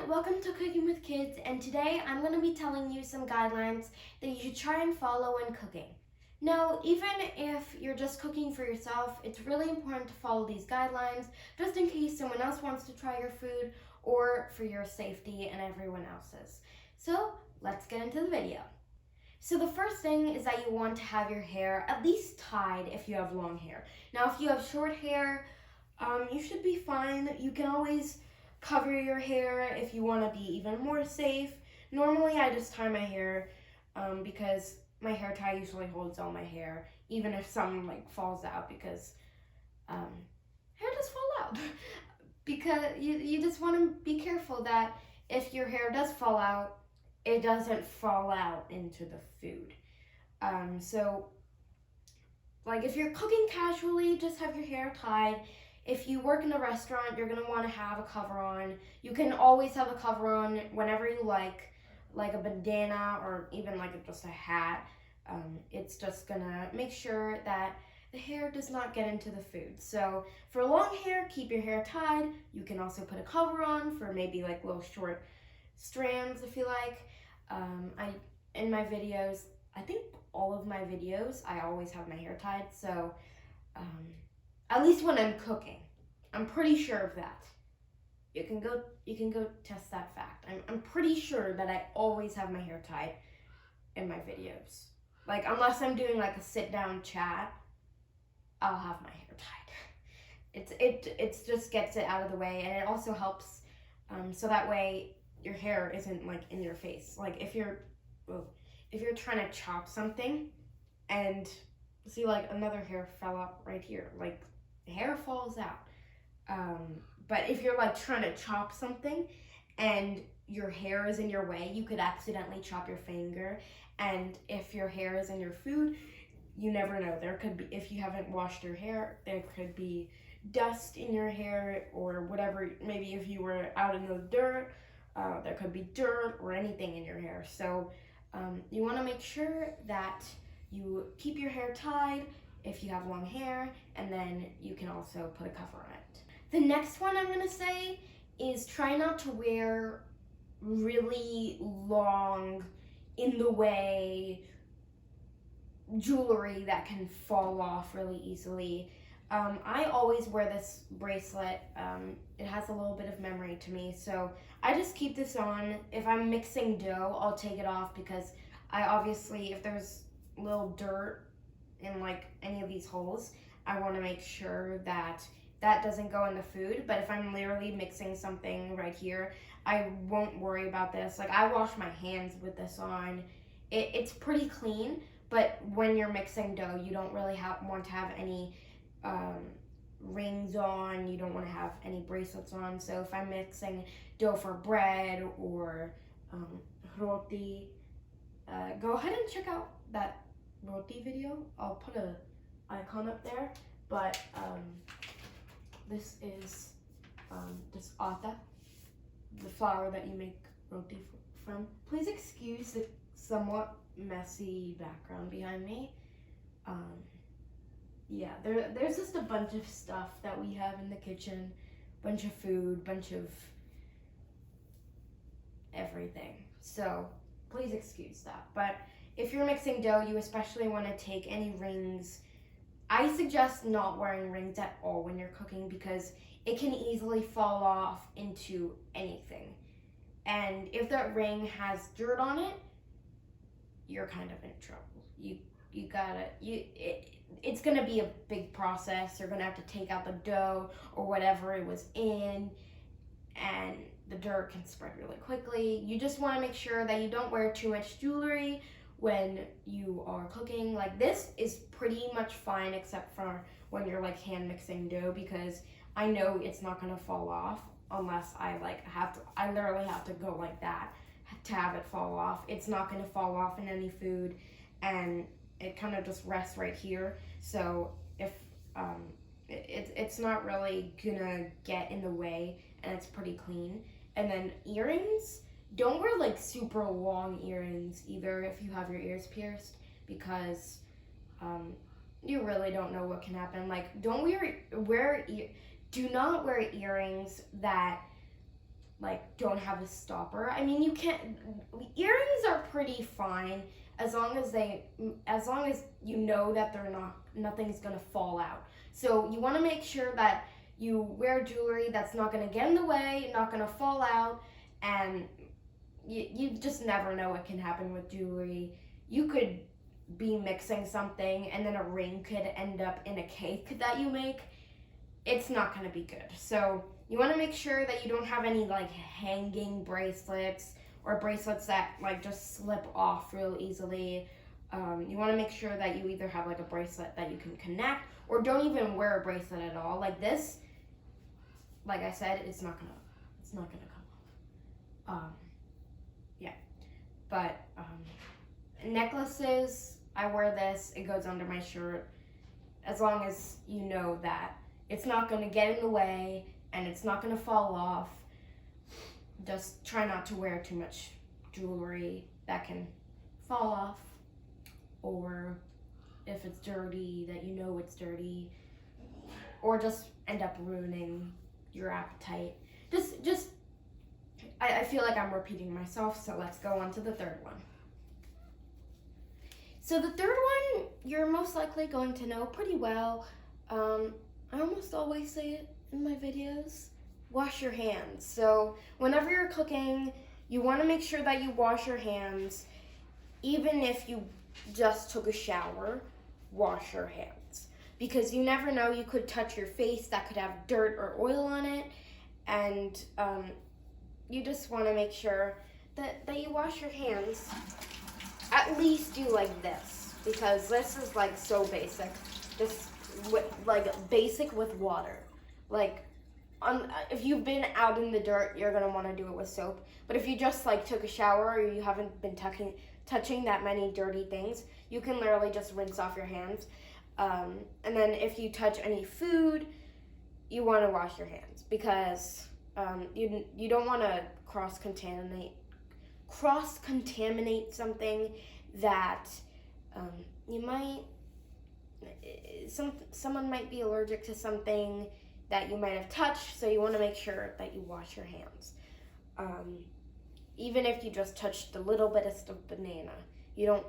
welcome to Cooking with Kids, and today I'm going to be telling you some guidelines that you should try and follow when cooking. Now, even if you're just cooking for yourself, it's really important to follow these guidelines just in case someone else wants to try your food or for your safety and everyone else's. So, let's get into the video. So the first thing is that you want to have your hair at least tied if you have long hair. Now, if you have short hair, you should be fine. You can always cover your hair if you want to be even more safe. Normally I just tie my hair because my hair tie usually holds all my hair, even if some falls out, because hair does fall out. Because you just want to be careful that if your hair does fall out, it doesn't fall out into the food. So if you're cooking casually, just have your hair tied. If you work in a restaurant, you're going to want to have a cover on. You can always have a cover on whenever you like a bandana or even just a hat. It's just going to make sure that the hair does not get into the food. So for long hair, keep your hair tied. You can also put a cover on for maybe little short strands if you like. In my videos, I think all of my videos, I always have my hair tied. So at least when I'm cooking, I'm pretty sure of that. You can go test that fact. I'm pretty sure that I always have my hair tied in my videos. Unless I'm doing a sit down chat, I'll have my hair tied. It just gets it out of the way, and it also helps so that way your hair isn't in your face. If you're trying to chop something and see another hair fell out right here, hair falls out. But if you're trying to chop something and your hair is in your way, you could accidentally chop your finger. And if your hair is in your food, you never know. There could be, if you haven't washed your hair, there could be dust in your hair or whatever. Maybe if you were out in the dirt, there could be dirt or anything in your hair. So you want to make sure that you keep your hair tied if you have long hair, and then you can also put a cover on it. The next one I'm going to say is try not to wear really long, in the way jewelry that can fall off really easily. I always wear this bracelet. It has a little bit of memory to me, so I just keep this on. If I'm mixing dough, I'll take it off because I obviously, if there's little dirt in any of these holes, I want to make sure that that doesn't go in the food. But if I'm literally mixing something right here, I won't worry about this. I wash my hands with this on. It's pretty clean, but when you're mixing dough, you don't really want to have any rings on. You don't want to have any bracelets on. So if I'm mixing dough for bread or roti, go ahead and check out that roti video. I'll put an icon up there. But this is this atta, the flour that you make roti from. Please excuse the somewhat messy background behind me. Yeah, there's just a bunch of stuff that we have in the kitchen, bunch of food, bunch of everything. So please excuse that. But if you're mixing dough, you especially want to take any rings. I suggest not wearing rings at all when you're cooking because it can easily fall off into anything. And if that ring has dirt on it, you're kind of in trouble. It's gonna be a big process. You're gonna have to take out the dough or whatever it was in, and the dirt can spread really quickly. You just want to make sure that you don't wear too much jewelry when you are cooking. This is pretty much fine except for when you're hand mixing dough, because I know it's not gonna fall off unless I literally have to go like that to have it fall off. It's not gonna fall off in any food, and it kind of just rests right here. So if it's not really gonna get in the way, and it's pretty clean. And then earrings, don't wear super long earrings either if you have your ears pierced, because you really don't know what can happen. Do not wear earrings that like don't have a stopper. I mean, you can't. Earrings are pretty fine as long as you know that nothing's gonna fall out. So you want to make sure that you wear jewelry that's not gonna get in the way, not gonna fall out, and you just never know what can happen with jewelry. You could be mixing something and then a ring could end up in a cake that you make. It's not going to be good. So you want to make sure that you don't have any like hanging bracelets or bracelets that like just slip off real easily. You want to make sure that you either have like a bracelet that you can connect or don't even wear a bracelet at all. Like this, like I said, it's not gonna come off. Yeah, but necklaces, I wear this, it goes under my shirt, as long as you know that it's not going to get in the way and it's not going to fall off. Just try not to wear too much jewelry that can fall off, or if it's dirty, that you know it's dirty, or just end up ruining your appetite. I feel like I'm repeating myself, so let's go on to the third one. So the third one, you're most likely going to know pretty well. I almost always say it in my videos. Wash your hands. So whenever you're cooking, you want to make sure that you wash your hands. Even if you just took a shower, wash your hands. Because you never know, you could touch your face that could have dirt or oil on it. And you just want to make sure that you wash your hands. At least do like this, because this is like so basic. Just basic with water. Like, if you've been out in the dirt, you're gonna want to do it with soap. But if you just like took a shower or you haven't been touching that many dirty things, you can literally just rinse off your hands. And then if you touch any food, you want to wash your hands, because you don't want to cross-contaminate something that someone might be allergic to something that you might have touched, so you want to make sure that you wash your hands. Even if you just touched the little bitest of banana, you don't.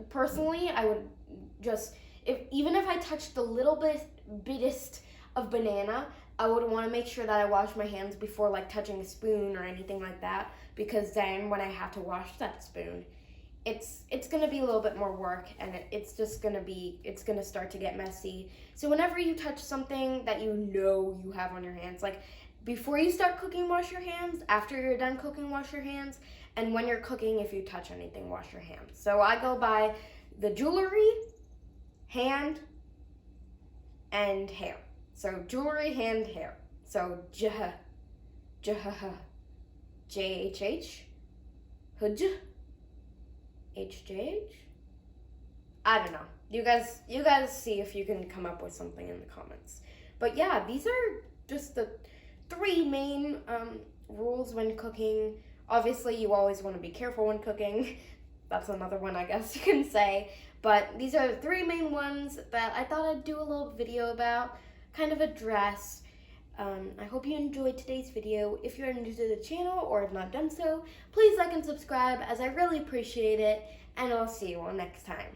Personally, I would just even if I touched the little bitest of banana, I would want to make sure that I wash my hands before like touching a spoon or anything like that, because then when I have to wash that spoon, it's gonna be a little bit more work, and it's gonna start to get messy. So whenever you touch something that you know you have on your hands, like before you start cooking, wash your hands. After you're done cooking, wash your hands. And when you're cooking, if you touch anything, wash your hands. So I go by the jewelry, hand, and hair. So jewelry, hand, hair. So J-H-H, Huj, H-J-H. I don't know. You guys see if you can come up with something in the comments. But yeah, these are just the 3 main rules when cooking. Obviously, you always want to be careful when cooking. That's another one, I guess you can say. But these are the 3 main ones that I thought I'd do a little video about, kind of address. I hope you enjoyed today's video. If you're new to the channel or have not done so, please like and subscribe, as I really appreciate it. And I'll see you all next time.